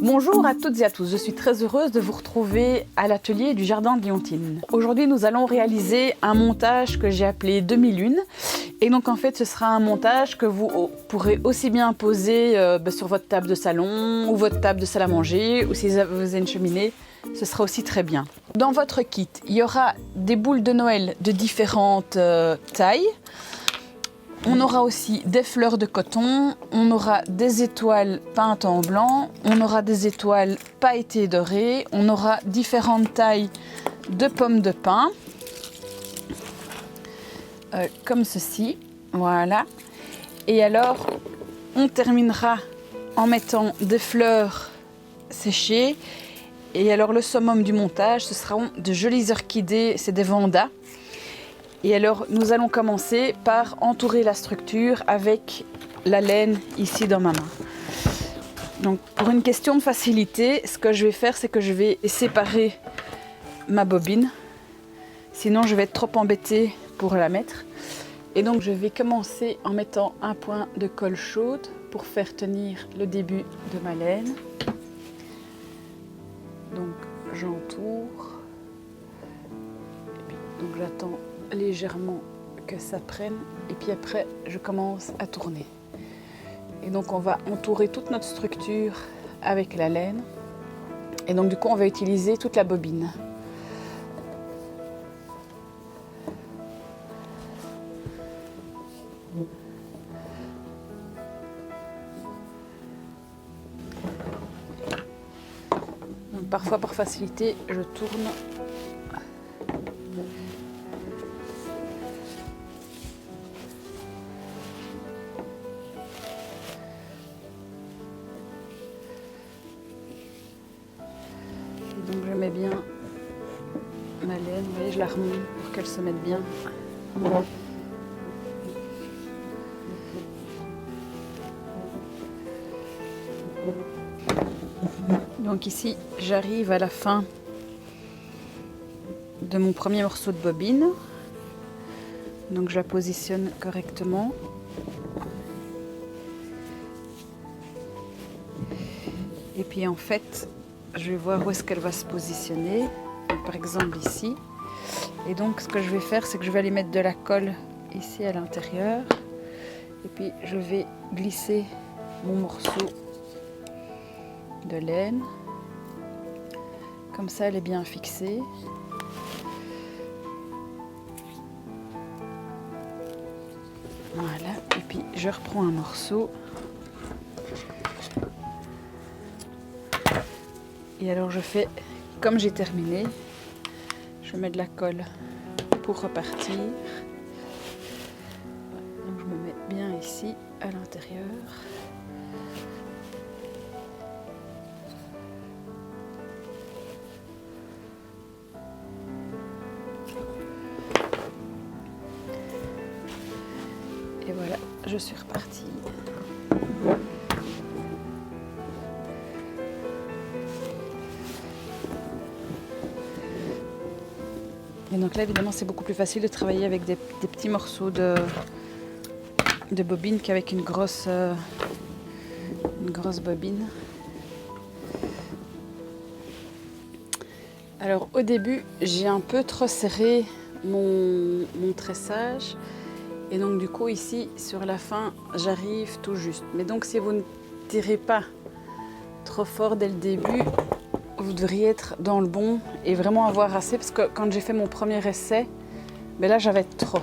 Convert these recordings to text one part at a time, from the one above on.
Bonjour à toutes et à tous, je suis très heureuse de vous retrouver à l'atelier du jardin de Leontine. Aujourd'hui nous allons réaliser un montage que j'ai appelé 2001 et donc en fait ce sera un montage que vous pourrez aussi bien poser sur votre table de salon ou votre table de salle à manger ou si vous avez une cheminée, ce sera aussi très bien. Dans votre kit, il y aura des boules de Noël de différentes tailles. On aura aussi des fleurs de coton, on aura des étoiles peintes en blanc, on aura des étoiles pailletées dorées, on aura différentes tailles de pommes de pin, comme ceci, voilà. Et alors, on terminera en mettant des fleurs séchées. Et alors, le summum du montage, ce seront de jolies orchidées, c'est des vandas. Et alors, nous allons commencer par entourer la structure avec la laine ici dans ma main. Donc, pour une question de facilité, ce que je vais faire, c'est que je vais séparer ma bobine. Sinon, je vais être trop embêtée pour la mettre. Et donc, je vais commencer en mettant un point de colle chaude pour faire tenir le début de ma laine. Donc, j'entoure. Donc, j'attends légèrement que ça prenne et puis après je commence à tourner et donc on va entourer toute notre structure avec la laine et donc du coup on va utiliser toute la bobine. Donc, parfois par facilité je tourne . Donc je mets bien ma laine, vous voyez, je la remonte pour qu'elle se mette bien. Donc ici, j'arrive à la fin de mon premier morceau de bobine. Donc je la positionne correctement. Et puis en fait, je vais voir où est-ce qu'elle va se positionner. Donc, par exemple ici. Et donc ce que je vais faire, c'est que je vais aller mettre de la colle ici à l'intérieur. Et puis je vais glisser mon morceau de laine. Comme ça, elle est bien fixée. Voilà. Et puis je reprends un morceau. Et alors je fais comme j'ai terminé, je mets de la colle pour repartir. Donc je me mets bien ici à l'intérieur. Et voilà, je suis repartie. Et donc là, évidemment, c'est beaucoup plus facile de travailler avec des petits morceaux de bobine qu'avec une grosse bobine. Alors au début, j'ai un peu trop serré mon tressage. Et donc du coup, ici, sur la fin, j'arrive tout juste. Mais donc si vous ne tirez pas trop fort dès le début, vous devriez être dans le bon et vraiment avoir assez, parce que quand j'ai fait mon premier essai, ben là j'avais trop.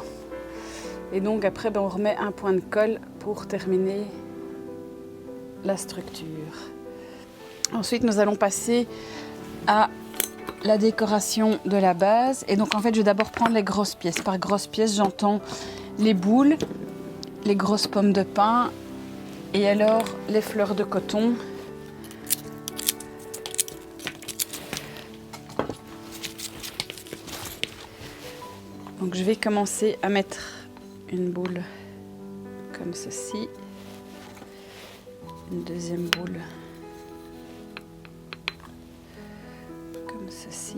Et donc après on remet un point de colle pour terminer la structure. Ensuite nous allons passer à la décoration de la base. Et donc en fait je vais d'abord prendre les grosses pièces. Par grosses pièces j'entends les boules, les grosses pommes de pin et alors les fleurs de coton. Donc je vais commencer à mettre une boule comme ceci, une deuxième boule comme ceci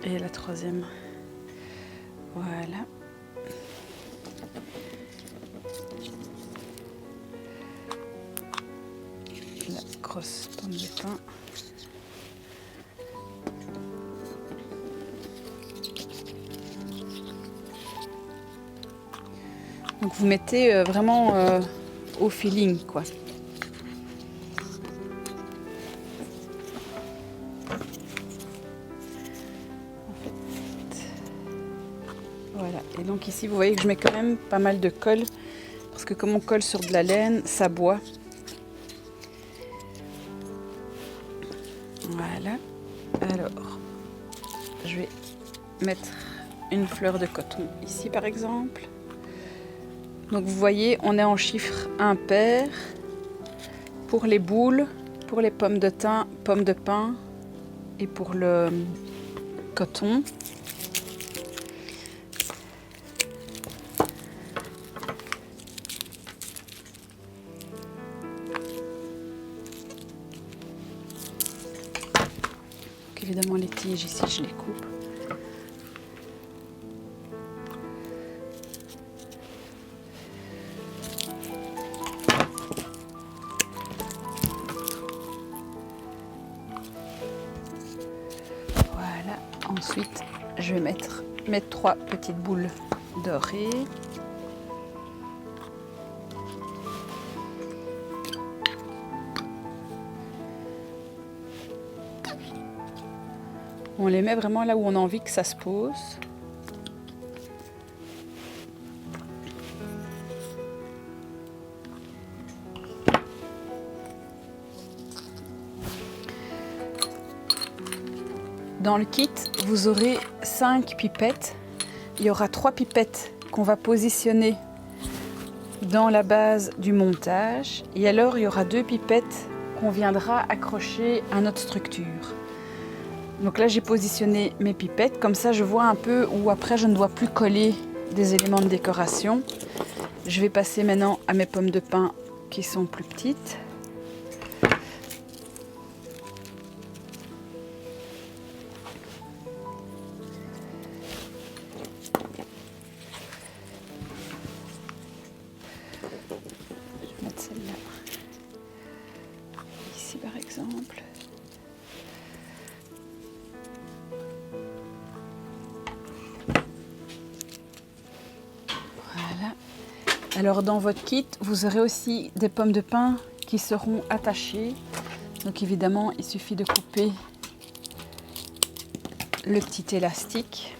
et la troisième, voilà. grosses pommes de pin. Donc vous mettez vraiment au feeling, quoi. Voilà, et donc ici vous voyez que je mets quand même pas mal de colle, parce que comme on colle sur de la laine, ça boit. Voilà, alors je vais mettre une fleur de coton ici par exemple. Donc vous voyez, on est en chiffre impair pour les boules, pour les pommes de pin et pour le coton. Donc évidemment les tiges ici je les coupe. Voilà, ensuite je vais mettre mes 3 petites boules dorées. On les met vraiment là où on a envie que ça se pose. Dans le kit, vous aurez 5 pipettes. Il y aura 3 pipettes qu'on va positionner dans la base du montage. Et alors, il y aura 2 pipettes qu'on viendra accrocher à notre structure. Donc là, j'ai positionné mes pipettes. Comme ça, je vois un peu où après, je ne dois plus coller des éléments de décoration. Je vais passer maintenant à mes pommes de pin qui sont plus petites. Je vais mettre celle-là ici par exemple. Voilà. Alors dans votre kit, vous aurez aussi des pommes de pin qui seront attachées. Donc évidemment, il suffit de couper le petit élastique.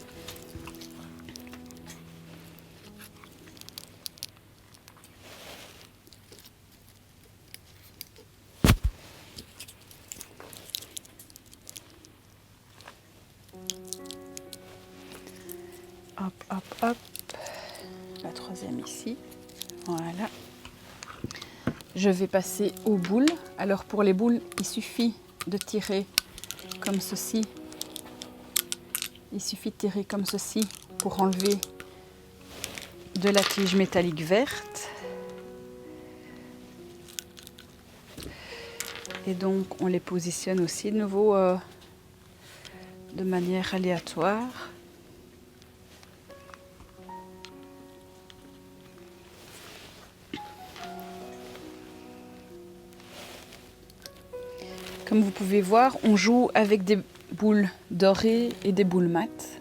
Hop, hop, hop. La troisième ici. Voilà. Je vais passer aux boules. Alors pour les boules, il suffit de tirer comme ceci. Il suffit de tirer comme ceci pour enlever de la tige métallique verte. Et donc on les positionne aussi de nouveau de manière aléatoire. Comme vous pouvez voir, on joue avec des boules dorées et des boules mates.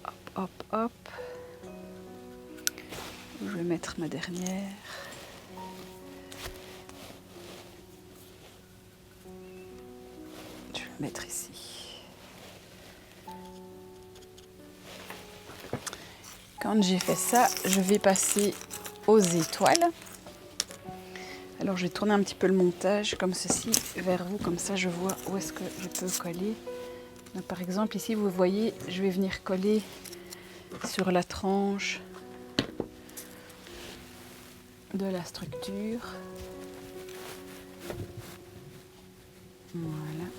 Hop, hop, hop. Je vais mettre ma dernière. Je vais la mettre ici. Quand j'ai fait ça, je vais passer aux étoiles. Alors je vais tourner un petit peu le montage comme ceci vers vous, comme ça je vois où est-ce que je peux coller. Donc, par exemple ici vous voyez, je vais venir coller sur la tranche de la structure. Voilà.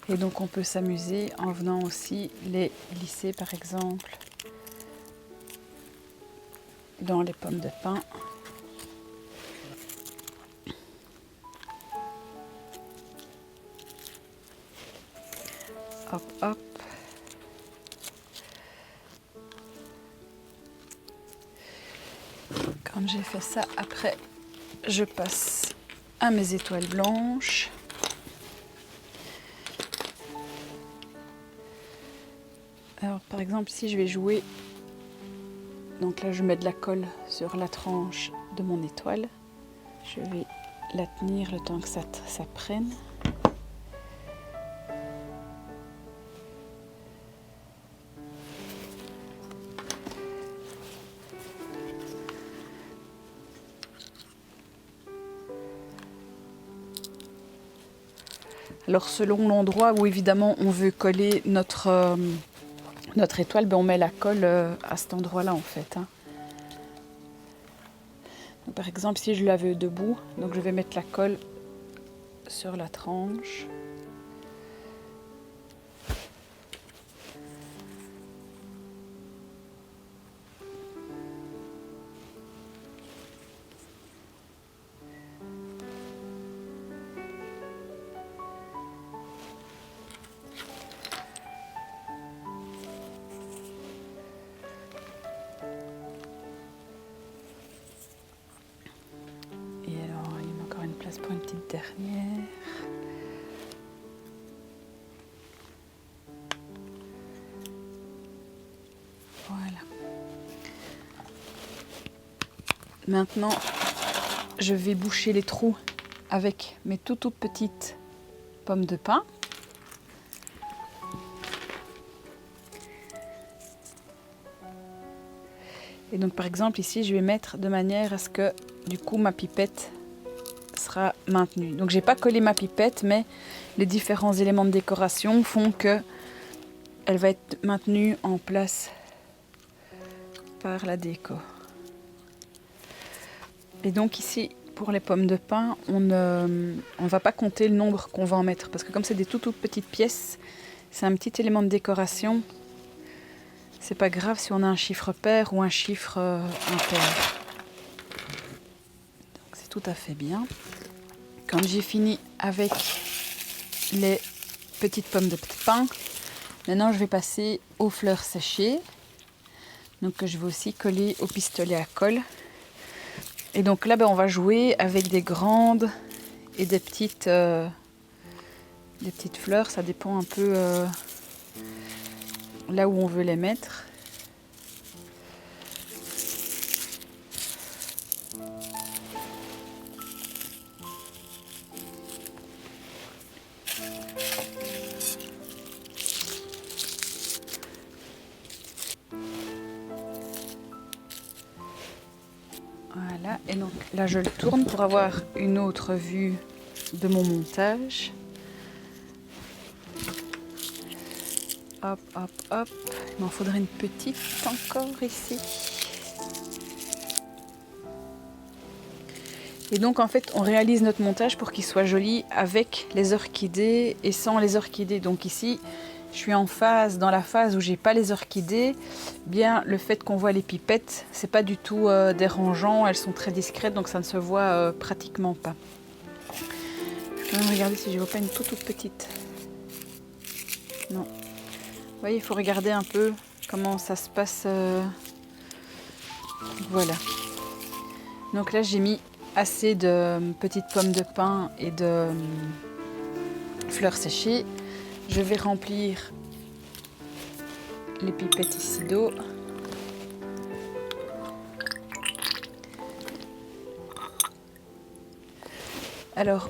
Et donc on peut s'amuser en venant aussi les glisser par exemple dans les pommes de pin. Hop, hop. Quand j'ai fait ça, après, je passe à mes étoiles blanches. Alors, par exemple, si je vais jouer, donc là, je mets de la colle sur la tranche de mon étoile. Je vais la tenir le temps que ça prenne. Alors selon l'endroit où évidemment on veut coller notre étoile, ben on met la colle à cet endroit-là en fait. Donc, par exemple, si je la veux debout, donc je vais mettre la colle sur la tranche. Pour une petite dernière. Voilà. Maintenant, je vais boucher les trous avec mes toutes petites pommes de pin. Et donc par exemple ici, je vais mettre de manière à ce que du coup ma pipette sera maintenue. Donc j'ai pas collé ma pipette, mais les différents éléments de décoration font que elle va être maintenue en place par la déco. Et donc ici, pour les pommes de pin, on va pas compter le nombre qu'on va en mettre, parce que comme c'est des toutes petites pièces, c'est un petit élément de décoration. C'est pas grave si on a un chiffre pair ou un chiffre impair. Donc c'est tout à fait bien. Quand j'ai fini avec les petites pommes de pin, maintenant je vais passer aux fleurs séchées. Donc que je vais aussi coller au pistolet à colle. Et donc là, on va jouer avec des grandes et des petites fleurs. Ça dépend un peu là où on veut les mettre. Voilà, et donc là je le tourne pour avoir une autre vue de mon montage. Hop, hop, hop. Il m'en faudrait une petite encore ici. Et donc en fait on réalise notre montage pour qu'il soit joli avec les orchidées et sans les orchidées. Donc ici je suis en phase, dans la phase où j'ai pas les orchidées. Bien le fait qu'on voit les pipettes, c'est pas du tout dérangeant, elles sont très discrètes donc ça ne se voit pratiquement pas. Je vais quand même regarder si je vois pas une toute petite. Non. Vous voyez, il faut regarder un peu comment ça se passe. Voilà. Donc là j'ai mis assez de petites pommes de pin et de fleurs séchées. Je vais remplir les pipettes ici d'eau. Alors,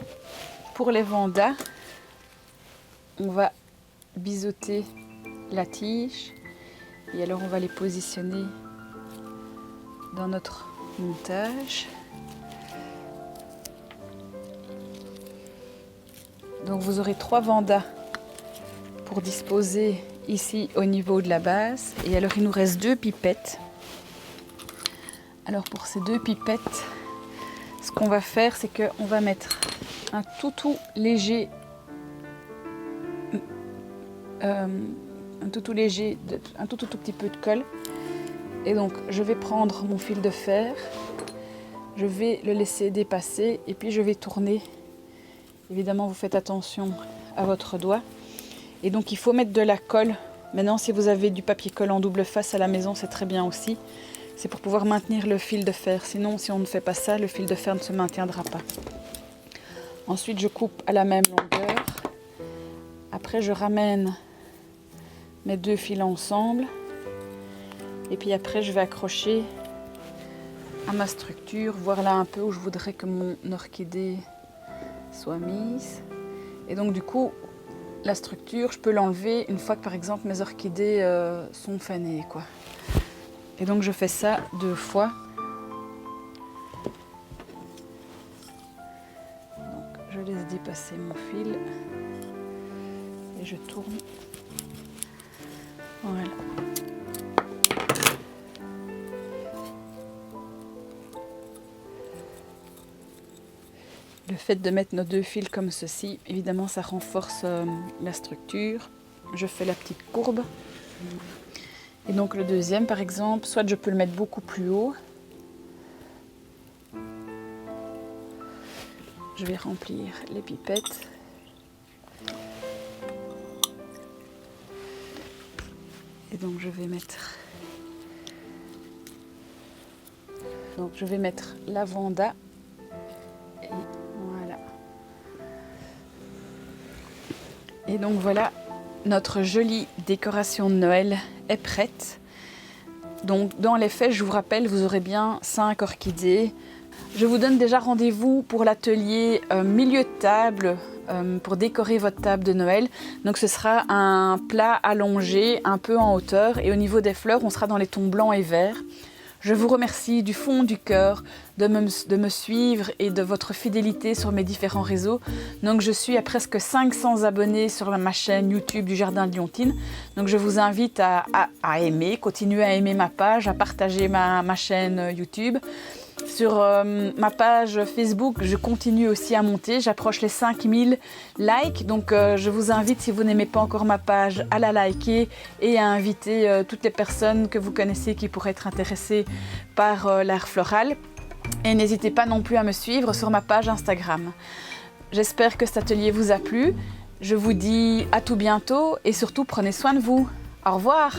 pour les vendas, on va biseauter la tige et alors on va les positionner dans notre montage. Donc vous aurez 3 vendas pour disposer ici au niveau de la base. Et alors il nous reste 2 pipettes. Alors pour ces 2 pipettes, ce qu'on va faire, c'est qu'on va mettre un tout léger, un tout petit peu de colle. Et donc je vais prendre mon fil de fer, je vais le laisser dépasser et puis je vais tourner. Évidemment, vous faites attention à votre doigt. Et donc il faut mettre de la colle. Maintenant, si vous avez du papier colle en double face à la maison, c'est très bien aussi. C'est pour pouvoir maintenir le fil de fer. Sinon, si on ne fait pas ça, le fil de fer ne se maintiendra pas. Ensuite, je coupe à la même longueur. Après, je ramène mes 2 fils ensemble. Et puis après, je vais accrocher à ma structure, voir là un peu où je voudrais que mon orchidée soit mise. Et donc du coup, la structure, je peux l'enlever une fois que par exemple mes orchidées sont fanées, quoi. Et donc je fais ça 2 fois. Donc je laisse dépasser mon fil et je tourne. Voilà. Le fait de mettre nos 2 fils comme ceci, évidemment, ça renforce la structure. Je fais la petite courbe. Et donc le deuxième, par exemple, soit je peux le mettre beaucoup plus haut. Je vais remplir les pipettes. Et donc je vais mettre la Vanda. Et voilà. Et donc voilà, notre jolie décoration de Noël est prête. Donc dans les faits, je vous rappelle, vous aurez bien 5 orchidées. Je vous donne déjà rendez-vous pour l'atelier milieu de table pour décorer votre table de Noël. Donc ce sera un plat allongé, un peu en hauteur, et au niveau des fleurs, on sera dans les tons blancs et verts. Je vous remercie du fond du cœur de me suivre et de votre fidélité sur mes différents réseaux. Donc je suis à presque 500 abonnés sur ma chaîne YouTube du Jardin de Lyontine. Donc je vous invite à aimer, continuer à aimer ma page, à partager ma chaîne YouTube. Sur ma page Facebook, je continue aussi à monter. J'approche les 5000 likes. Donc je vous invite, si vous n'aimez pas encore ma page, à la liker et à inviter toutes les personnes que vous connaissez qui pourraient être intéressées par l'art floral. Et n'hésitez pas non plus à me suivre sur ma page Instagram. J'espère que cet atelier vous a plu. Je vous dis à tout bientôt et surtout prenez soin de vous. Au revoir!